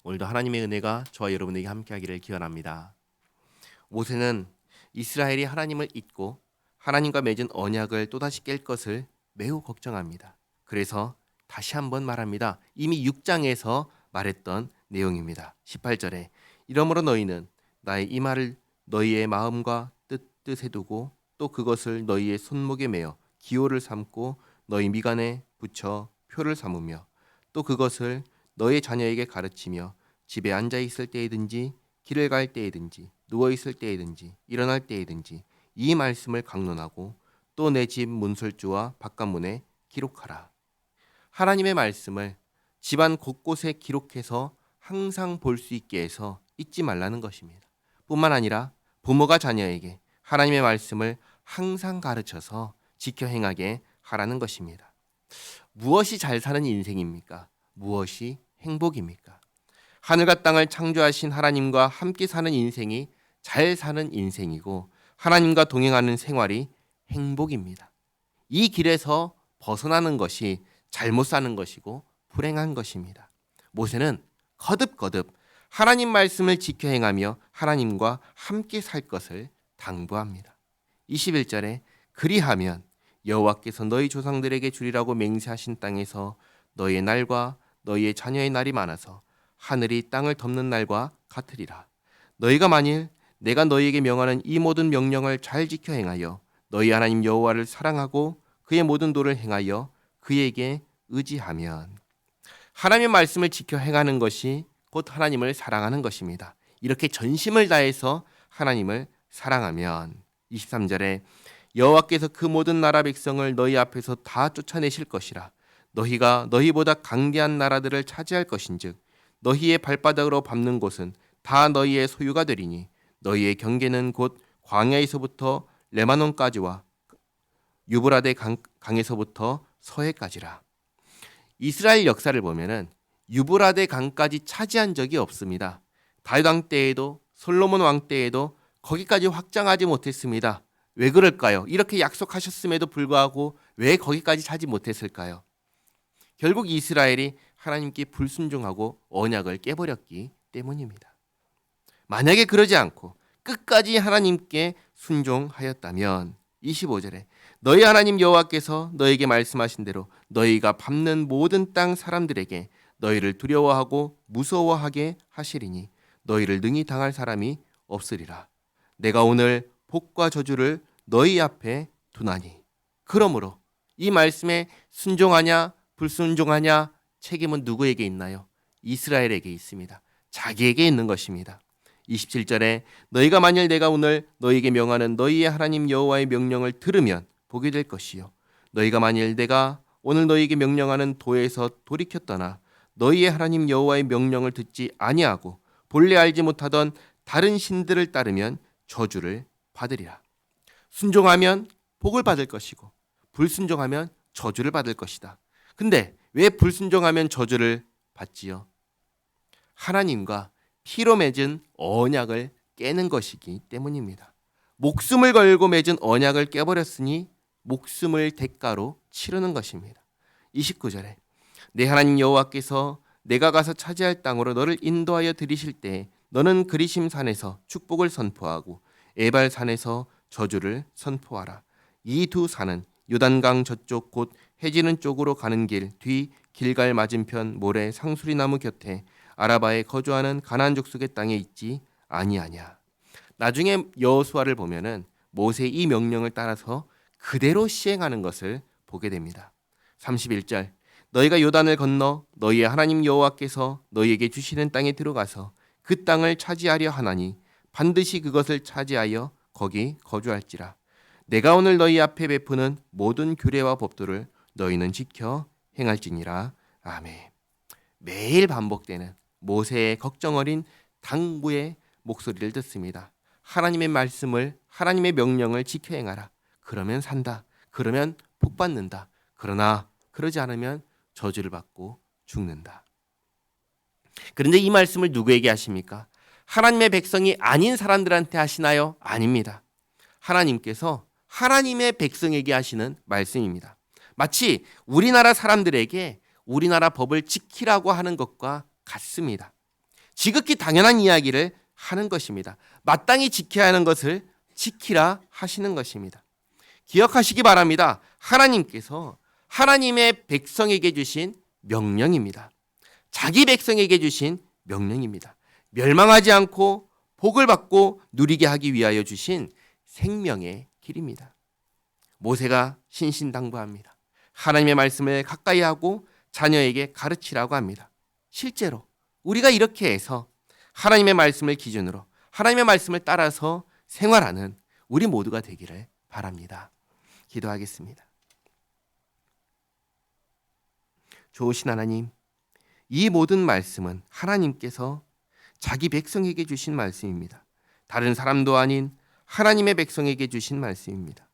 오늘도 하나님의 은혜가 저와 여러분에게 함께하기를 기원합니다. 모세는 이스라엘이 하나님을 잊고 하나님과 맺은 언약을 또다시 깰 것을 매우 걱정합니다. 그래서 다시 한번 말합니다. 이미 6장에서 말했던 내용입니다. 18절에 이러므로 너희는 나의 이 말을 너희의 마음과 뜻에 두고 또 그것을 너희의 손목에 매어 기호를 삼고 너희 미간에 붙여 표를 삼으며 또 그것을 너희 자녀에게 가르치며 집에 앉아 있을 때이든지 길을 갈 때이든지 누워 있을 때이든지 일어날 때이든지 이 말씀을 강론하고 또 내 집 문설주와 바깥문에 기록하라. 하나님의 말씀을 집안 곳곳에 기록해서 항상 볼 수 있게 해서 잊지 말라는 것입니다. 뿐만 아니라 부모가 자녀에게 하나님의 말씀을 항상 가르쳐서 지켜 행하게 하라는 것입니다. 무엇이 잘 사는 인생입니까? 무엇이 행복입니까? 하늘과 땅을 창조하신 하나님과 함께 사는 인생이 잘 사는 인생이고 하나님과 동행하는 생활이 행복입니다. 이 길에서 벗어나는 것이 잘못 사는 것이고 불행한 것입니다. 모세는 거듭거듭 하나님 말씀을 지켜 행하며 하나님과 함께 살 것을 당부합니다. 21절에 그리하면 여호와께서 너희 조상들에게 주리라고 맹세하신 땅에서 너희의 날과 너희의 자녀의 날이 많아서 하늘이 땅을 덮는 날과 같으리라. 너희가 만일 내가 너희에게 명하는 이 모든 명령을 잘 지켜 행하여 너희 하나님 여호와를 사랑하고 그의 모든 도를 행하여 그에게 의지하면, 하나님의 말씀을 지켜 행하는 것이 곧 하나님을 사랑하는 것입니다. 이렇게 전심을 다해서 하나님을 사랑하면 23절에 여호와께서 그 모든 나라 백성을 너희 앞에서 다 쫓아내실 것이라. 너희가 너희보다 강대한 나라들을 차지할 것인즉 너희의 발바닥으로 밟는 곳은 다 너희의 소유가 되리니 너희의 경계는 곧 광야에서부터 레바논까지와 유브라데 강에서부터 서해까지라. 이스라엘 역사를 보면은 유브라데 강까지 차지한 적이 없습니다. 다윗 왕 때에도 솔로몬 왕 때에도 거기까지 확장하지 못했습니다. 왜 그럴까요? 이렇게 약속하셨음에도 불구하고 왜 거기까지 차지 못했을까요? 결국 이스라엘이 하나님께 불순종하고 언약을 깨버렸기 때문입니다. 만약에 그러지 않고 끝까지 하나님께 순종하였다면 25절에 너희 하나님 여호와께서 너에게 말씀하신 대로 너희가 밟는 모든 땅 사람들에게 너희를 두려워하고 무서워하게 하시리니 너희를 능히 당할 사람이 없으리라. 내가 오늘 복과 저주를 너희 앞에 두나니. 그러므로 이 말씀에 순종하냐 불순종하냐 책임은 누구에게 있나요? 이스라엘에게 있습니다. 자기에게 있는 것입니다. 27절에 너희가 만일 내가 오늘 너희에게 명하는 너희의 하나님 여호와의 명령을 들으면 복이 될 것이요 너희가 만일 내가 오늘 너희에게 명령하는 도에서 돌이켜 떠나 너희의 하나님 여호와의 명령을 듣지 아니하고 본래 알지 못하던 다른 신들을 따르면 저주를 받으리라. 순종하면 복을 받을 것이고 불순종하면 저주를 받을 것이다. 근데 왜 불순종하면 저주를 받지요? 하나님과 피로 맺은 언약을 깨는 것이기 때문입니다. 목숨을 걸고 맺은 언약을 깨버렸으니 목숨을 대가로 치르는 것입니다. 29절에 내 하나님 여호와께서 내가 가서 차지할 땅으로 너를 인도하여 들이실 때 너는 그리심 산에서 축복을 선포하고 에발 산에서 저주를 선포하라. 이 두 산은 요단강 저쪽 곧 해지는 쪽으로 가는 길 뒤 길갈 맞은편 모래 상수리 나무 곁에 아라바에 거주하는 가나안 족속의 땅에 있지 아니하냐. 나중에 여호수아를 보면은 모세의 이 명령을 따라서 그대로 시행하는 것을 보게 됩니다. 31절 너희가 요단을 건너 너희의 하나님 여호와께서 너희에게 주시는 땅에 들어가서 그 땅을 차지하려 하나니 반드시 그것을 차지하여 거기 거주할지라. 내가 오늘 너희 앞에 베푸는 모든 규례와 법도를 너희는 지켜 행할지니라. 아멘. 매일 반복되는 모세의 걱정 어린 당부의 목소리를 듣습니다. 하나님의 말씀을, 하나님의 명령을 지켜 행하라. 그러면 산다. 그러면 복 받는다. 그러나 그러지 않으면 저주를 받고 죽는다. 그런데 이 말씀을 누구에게 하십니까? 하나님의 백성이 아닌 사람들한테 하시나요? 아닙니다. 하나님께서 하나님의 백성에게 하시는 말씀입니다. 마치 우리나라 사람들에게 우리나라 법을 지키라고 하는 것과 같습니다. 지극히 당연한 이야기를 하는 것입니다. 마땅히 지켜야 하는 것을 지키라 하시는 것입니다. 기억하시기 바랍니다. 하나님께서 하나님의 백성에게 주신 명령입니다. 자기 백성에게 주신 명령입니다. 멸망하지 않고 복을 받고 누리게 하기 위하여 주신 생명의 길입니다. 모세가 신신당부합니다. 하나님의 말씀을 가까이 하고 자녀에게 가르치라고 합니다. 실제로 우리가 이렇게 해서 하나님의 말씀을 기준으로 하나님의 말씀을 따라서 생활하는 우리 모두가 되기를 바랍니다. 기도하겠습니다. 좋으신 하나님, 이 모든 말씀은 하나님께서 자기 백성에게 주신 말씀입니다. 다른 사람도 아닌 하나님의 백성에게 주신 말씀입니다.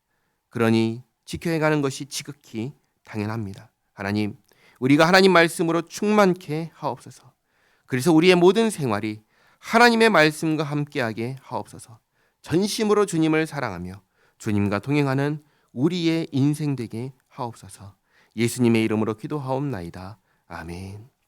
그러니 지켜야 가는 것이 지극히 당연합니다. 하나님, 우리가 하나님 말씀으로 충만케 하옵소서. 그래서 우리의 모든 생활이 하나님의 말씀과 함께하게 하옵소서. 전심으로 주님을 사랑하며 주님과 동행하는 우리의 인생 되게 하옵소서. 예수님의 이름으로 기도하옵나이다. 아멘.